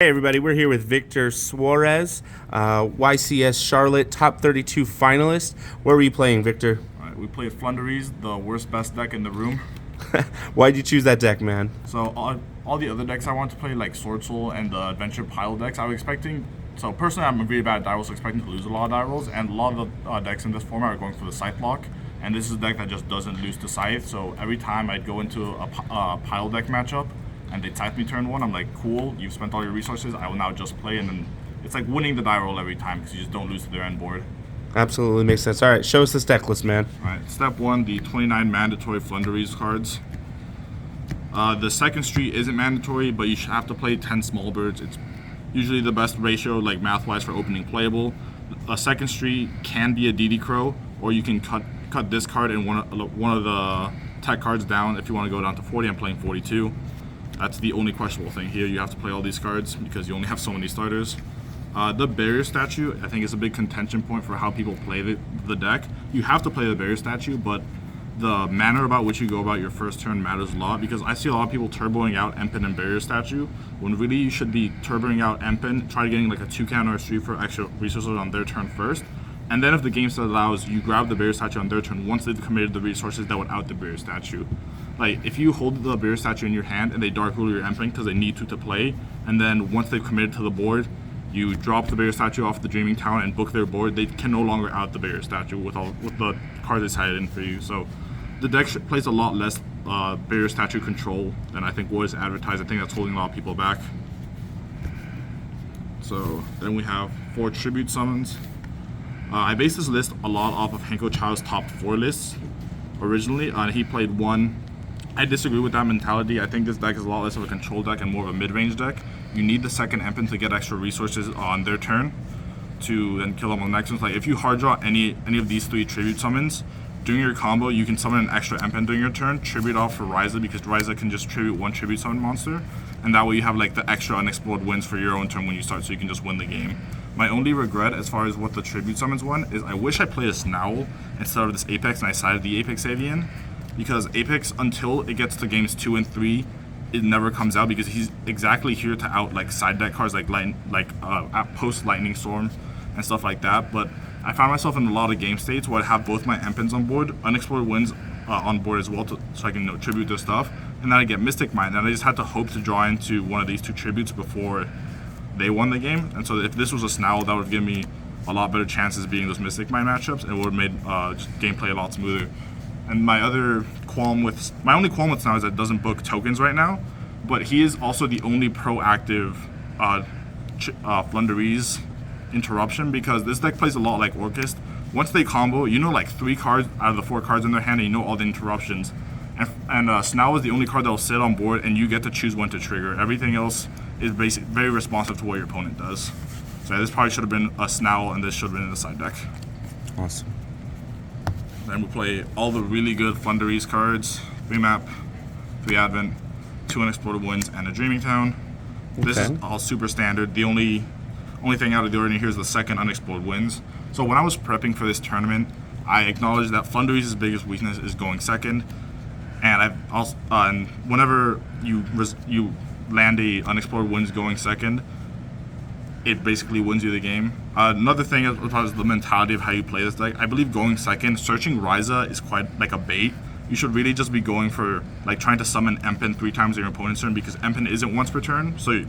Hey everybody, we're here with Victor Suarez, YCS Charlotte top 32 finalist. Where were you playing, Victor? Alright, we played Floowandereeze, the worst best deck in the room. Why'd you choose that deck, man? So all the other decks I wanted to play, like Sword Soul and the Adventure Pile decks, I was expecting. So personally, I'm really bad at die rolls, expecting to lose a lot of die rolls, and a lot of the decks in this format are going for the Scythe block. And this is a deck that just doesn't lose to Scythe. So every time I'd go into a Pile deck matchup, and they Scythe me turn one, I'm like, cool, you've spent all your resources, I will now just play, and then it's like winning the die roll every time because you just don't lose to their end board. Absolutely makes sense. All right, show us this deck list, man. All right, step one, the 29 mandatory Floowandereeze cards. The second street isn't mandatory, but you should have to play 10 small birds. It's usually the best ratio, like math-wise, for opening playable. A second street can be a DD Crow, or you can cut this card and one of the tech cards down if you want to go down to 40. I'm playing 42. That's the only questionable thing here. You have to play all these cards because you only have so many starters. The barrier statue, I think, is a big contention point for how people play the deck. You have to play the barrier statue, but the manner about which you go about your first turn matters a lot, because I see a lot of people turboing out Empen and barrier statue, when really you should be turboing out Empen, try getting like a Toucan or a Stri for extra resources on their turn first. And then if the game set allows, you grab the barrier statue on their turn once they've committed the resources that would out the barrier statue. Like, if you hold the barrier statue in your hand and they dark rule your Empen because they need to play, and then once they've committed to the board, you drop the barrier statue off the Dreaming Town and book their board, they can no longer out the barrier statue with the cards they sided in for you. So the deck plays a lot less barrier statue control than I think was advertised. I think that's holding a lot of people back. So then we have 4 tribute summons. I based this list a lot off of Hanko Chow's top 4 lists originally. He played 1. I disagree with that mentality. I think this deck is a lot less of a control deck and more of a mid-range deck. You need the second Empen to get extra resources on their turn to then kill them on the next ones. Like, if you hard draw any of these 3 tribute summons, during your combo, you can summon an extra Empen during your turn, tribute off for Raiza, because Raiza can just tribute 1 tribute summon monster, and that way you have like the extra Unexplored wins for your own turn when you start, so you can just win the game. My only regret as far as what the tribute summons won is I wish I played a Snowl instead of this Apex, and I sided the Apex Avian, because Apex, until it gets to games 2 and 3, it never comes out, because he's exactly here to out like side deck cards like post Lightning Storm and stuff like that. But I found myself in a lot of game states where I have both my Empens on board, Unexplored wins on board as well, so I can tribute their stuff, and then I get Mystic Mind, and I just had to hope to draw into one of these 2 tributes before they won the game. And so if this was a Snowl, that would give me a lot better chances beating those Mystic Mind matchups, and it would have made just gameplay a lot smoother. And my only qualm with Snowl is that it doesn't book tokens right now, but he is also the only proactive Floowandereeze interruption, because this deck plays a lot like Orchest. Once they combo, you know, like 3 cards out of the 4 cards in their hand, and you know all the interruptions. And Snowl is the only card that will sit on board, and you get to choose when to trigger. Everything else is very responsive to what your opponent does. So this probably should have been a Snowl, and this should have been in the side deck. Awesome. Then we play all the really good Floowandereeze cards: 3 map, 3 advent, 2 unexplored wins, and a Dreaming Town. Okay. This is all super standard. The only thing out of the ordinary here is the second unexplored wins. So when I was prepping for this tournament, I acknowledged that Floowandereeze's biggest weakness is going second, and and whenever you land a unexplored wins going second, it basically wins you the game. Another thing is the mentality of how you play this deck. I believe going second, searching Raiza is quite like a bait. You should really just be going for like trying to summon Empen 3 times in your opponent's turn, because Empen isn't once per turn. So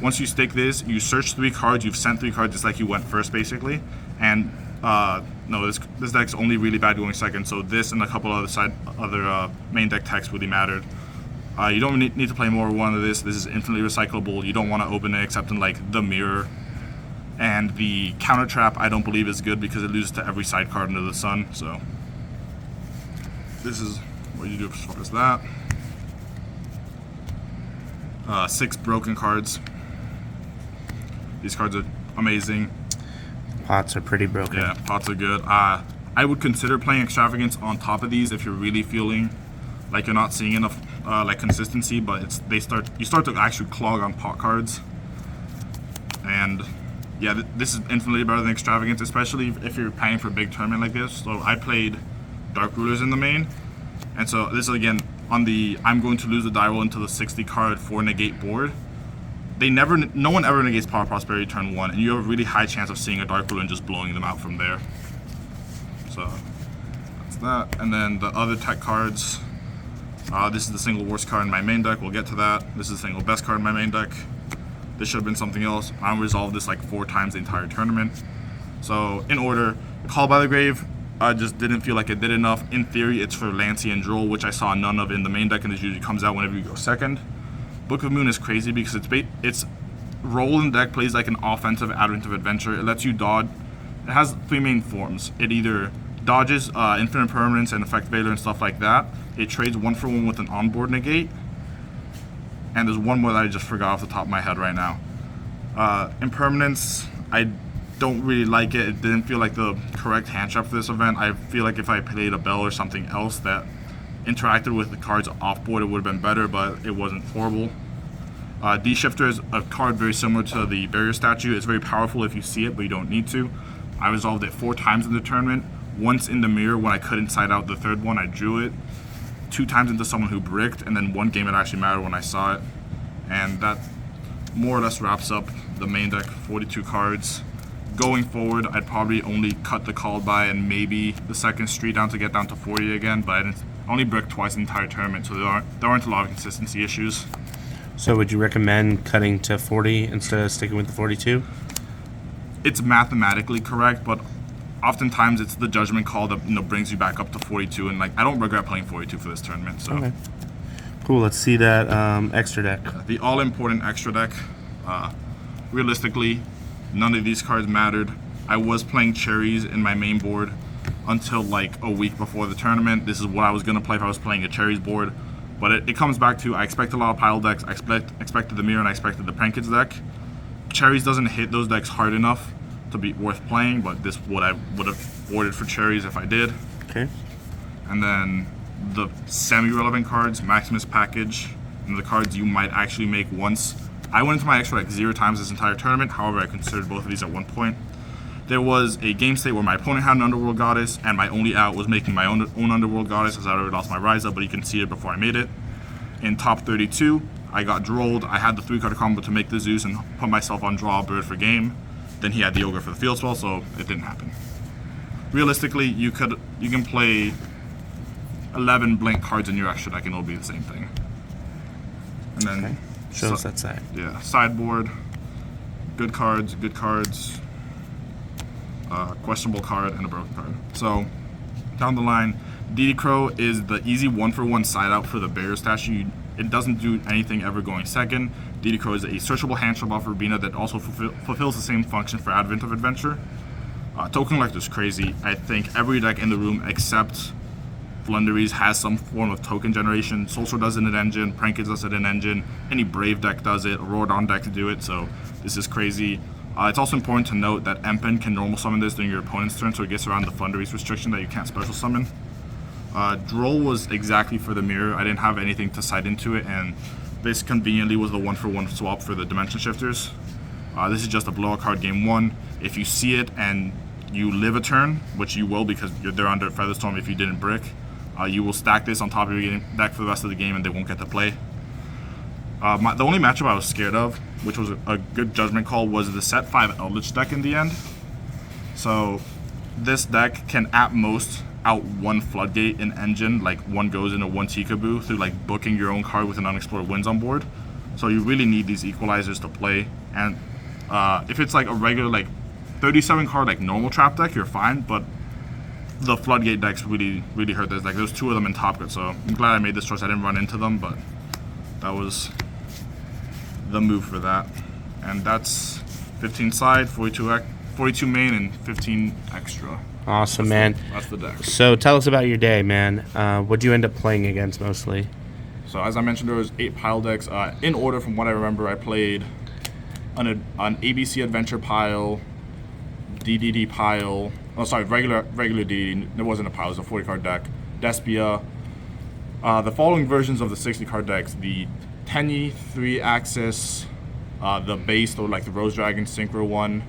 once you stick this, you search 3 cards, you've sent 3 cards just like you went first basically. And no, this deck's only really bad going second, so this and a couple other main deck techs really mattered. You don't need to play more one of this. This is infinitely recyclable. You don't want to open it except in like the mirror. And the counter trap I don't believe is good, because it loses to every side card under the sun. So this is what you do as far as that. 6 broken cards. These cards are amazing. Pots are pretty broken. Yeah, pots are good. I would consider playing Extravagance on top of these if you're really feeling like you're not seeing enough like consistency, but you start to actually clog on pot cards. And yeah, this is infinitely better than Extravagance, especially if you're paying for a big tournament like this. So I played Dark Rulers in the main, and so this is again on the I'm going to lose the die roll into the 60 card 4 negate board. no one ever negates Power Prosperity turn 1, and you have a really high chance of seeing a Dark Blue and just blowing them out from there. So that's that. And then the other tech cards. This is the single worst card in my main deck. We'll get to that. This is the single best card in my main deck. This should have been something else. I resolved this like 4 times the entire tournament. So in order, Call by the Grave, I just didn't feel like it did enough. In theory, it's for Lancey and Droll, which I saw none of in the main deck, and this usually comes out whenever you go second. Book of Moon is crazy because its role in the deck plays like an offensive Advent of Adventure. It lets you dodge. It has 3 main forms. It either dodges Infinite Impermanence and Effect Veiler and stuff like that. It trades 1-for-1 with an onboard negate. And there's one more that I just forgot off the top of my head right now. Impermanence, I don't really like it. It didn't feel like the correct hand trap for this event. I feel like if I played a Bell or something else that interacted with the cards off board, it would have been better, but it wasn't horrible. D-Shifter is a card very similar to the Barrier Statue. It's very powerful if you see it, but you don't need to. I resolved it 4 times in the tournament. Once in the mirror when I couldn't side out the third one, I drew it. 2 times into someone who bricked, and then 1 game it actually mattered when I saw it. And that more or less wraps up the main deck, 42 cards. Going forward, I'd probably only cut the Called By and maybe the second Stri down to get down to 40 again, but I only bricked twice the entire tournament, so there aren't a lot of consistency issues. So would you recommend cutting to 40 instead of sticking with the 42? It's mathematically correct, but oftentimes it's the judgment call that brings you back up to 42, and like I don't regret playing 42 for this tournament. So okay, cool. Let's see that extra deck. The all-important extra deck. Realistically, none of these cards mattered. I was playing cherries in my main board until like a week before the tournament. This is what I was gonna play if I was playing a cherries board. But it comes back to I expect a lot of pile decks. I expected the mirror and I expected the Prankets deck. Cherries doesn't hit those decks hard enough to be worth playing, but this what I would have ordered for cherries if I did. Okay. And then the semi-relevant cards, Maximus Package, and the cards you might actually make once. I went into my extra deck 0 times this entire tournament. However, I considered both of these at one point. There was a game state where my opponent had an Underworld Goddess, and my only out was making my own Underworld Goddess, as I already lost my Raiza, but you can see it before I made it. In top 32, I got Drolled. I had the 3-card combo to make the Zeus and put myself on draw bird for game. Then he had the Ogre for the field spell, so it didn't happen. Realistically, you can play 11 blank cards in your extra deck, and it'll be the same thing. And then Okay. Show us that side. Yeah, sideboard, good cards, questionable card, and a broken card. So down the line, DD Crow is the easy 1-for-1 side out for the Barrier Statue. It doesn't do anything ever going second. DD Crow is a searchable hand trap off Robina that also fulfills the same function for Advent of Adventure. Token Collector is crazy. I think every deck in the room except Floowandereeze has some form of token generation. Soulsword does it in an engine, Prankets does it in an engine, any Brave deck does it, Aurora decks do it, so this is crazy. It's also important to note that Empen can normal summon this during your opponent's turn, so it gets around the Floowandereeze restriction that you can't special summon. Droll was exactly for the mirror. I didn't have anything to side into it, and this conveniently was the 1-for-1 swap for the Dimension Shifters. This is just a blowout card game 1. If you see it and you live a turn, which you will because they're under Featherstorm if you didn't brick, you will stack this on top of your deck for the rest of the game and they won't get to play. The only matchup I was scared of, which was a good judgment call, was the set 5 Eldritch deck in the end. So this deck can at most out 1 Floodgate in engine, like 1 goes into 1 Tikaboo through like booking your own card with an Unexplored Winds on board. So you really need these equalizers to play. And if it's like a regular like 37 card like normal trap deck, you're fine, but the Floodgate decks really hurt this deck. There's 2 of them in Top Cut, so I'm glad I made this choice. I didn't run into them, but that was the move for that. And that's 15 side, 42 main, and 15 extra. Awesome, man. That's the deck. So tell us about your day, man. What'd you end up playing against mostly? So as I mentioned, there was 8 pile decks. In order from what I remember, I played an ABC Adventure pile, DDD pile. Oh, sorry, regular DDD. There wasn't a pile. It was a 40-card deck. Despia. The following versions of the 60-card decks: the Tenyi 3-axis, the base, or like the Rose Dragon Synchro one.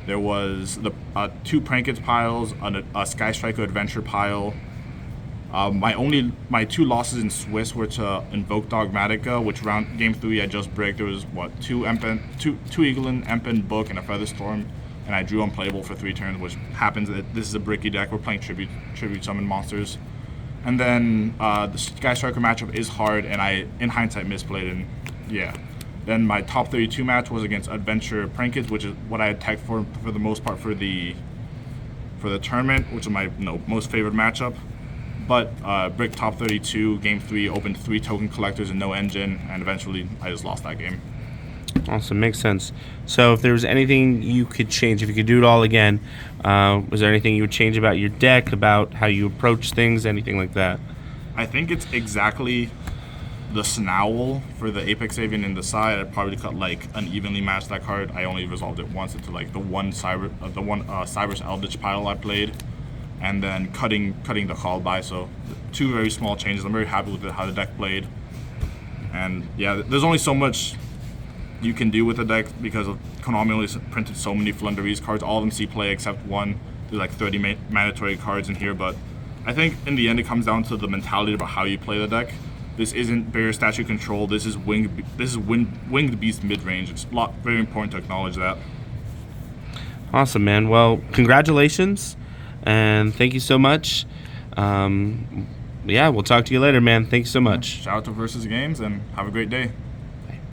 There was the 2 Prankets piles, a Sky Striker Adventure pile, My two losses in Swiss were to Invoke Dogmatica, which game 3 I just bricked. There was two Eglen, Empen, Book, and a Feather Storm, and I drew unplayable for 3 turns, which happens. This is a bricky deck. We're playing tribute summon monsters, and then the Sky Striker matchup is hard, and I in hindsight misplayed, and yeah. Then my top 32 match was against Adventure Prankets, which is what I had tagged for the most part for the tournament, which is my most favorite matchup. But brick top 32, game 3, opened 3 token collectors and no engine, and eventually I just lost that game. Awesome, makes sense. So if there was anything you could change, if you could do it all again, was there anything you would change about your deck, about how you approach things, anything like that? I think it's exactly the Snowl for the Apex Avian in the side. I'd probably cut like unevenly matched that card. I only resolved it once into like the one Cyber's Eldritch pile I played, and then cutting the call by. So 2 very small changes. I'm very happy with how the deck played, and yeah, there's only so much you can do with the deck because Konami only printed so many Floowandereeze cards. All of them see play except one. There's like 30 mandatory cards in here, but I think in the end it comes down to the mentality about how you play the deck. This isn't barrier statue control. This is winged beast mid range. It's very important to acknowledge that. Awesome, man. Well, congratulations, and thank you so much. Yeah, we'll talk to you later, man. Thank you so much. Shout out to Versus Games, and have a great day.